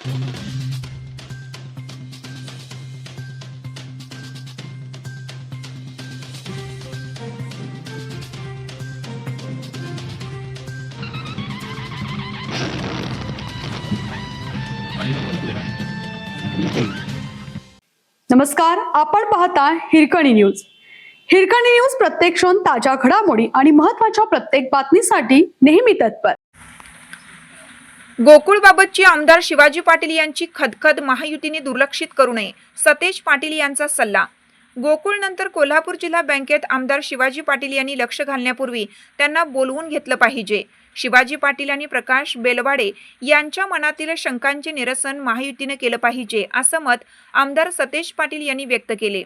नमस्कार, आपण पाहता हिरकणी न्यूज. हिरकणी न्यूज प्रत्येक क्षण ताज्या घडामोडी आणि महत्त्वाच्या प्रत्येक बातमीसाठी नेहमी तत्पर. गोकुळबाबतची आमदार शिवाजी पाटील यांची खदखद महायुतीने दुर्लक्षित करू नये, सतेज पाटील यांचा सल्ला. गोकुळनंतर कोल्हापूर जिल्हा बँकेत आमदार शिवाजी पाटील यांनी लक्ष घालण्यापूर्वी त्यांना बोलवून घेतलं पाहिजे. शिवाजी पाटील आणि प्रकाश बेलवाडे यांच्या मनातील शंकांचे निरसन महायुतीने केलं पाहिजे, असं मत आमदार सतेज पाटील यांनी व्यक्त केले.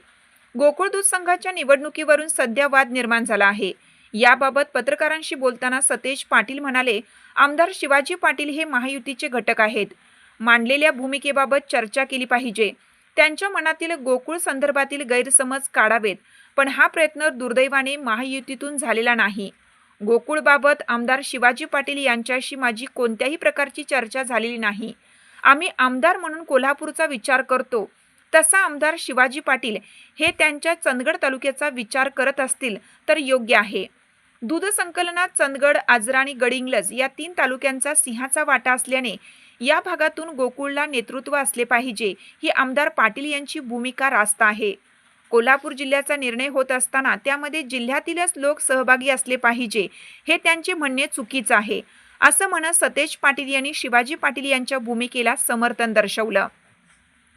गोकुळ दूध संघाच्या निवडणुकीवरून सध्या वाद निर्माण झाला आहे. याबाबत पत्रकारांशी बोलताना सतेज पाटील म्हणाले, आमदार शिवाजी पाटील हे महायुतीचे घटक आहेत. मांडलेल्या भूमिकेबाबत चर्चा केली पाहिजे. त्यांच्या मनातील गोकुळ संदर्भातील गैरसमज काढावेत, पण हा प्रयत्न दुर्दैवाने महायुतीतून झालेला नाही. गोकुळबाबत आमदार शिवाजी पाटील यांच्याशी माझी कोणत्याही प्रकारची चर्चा झालेली नाही. आम्ही आमदार म्हणून कोल्हापूरचा विचार करतो, तसा आमदार शिवाजी पाटील हे त्यांच्या चंदगड तालुक्याचा विचार करत असतील तर योग्य आहे. दूध संकलनात चंदगड, आजरा आणि गडिंग्लज या 3 तालुक्यांचा सिंहाचा वाटा असल्याने या भागातून गोकुळला नेतृत्व असले पाहिजे, ही आमदार पाटील यांची भूमिका रास्त आहे. कोल्हापूर जिल्ह्याचा निर्णय होत असताना त्यामध्ये जिल्ह्यातीलच लोक सहभागी असले पाहिजे, हे त्यांचे म्हणणे चुकीचं आहे, असं म्हणत सतेज पाटील यांनी शिवाजी पाटील यांच्या भूमिकेला समर्थन दर्शवलं.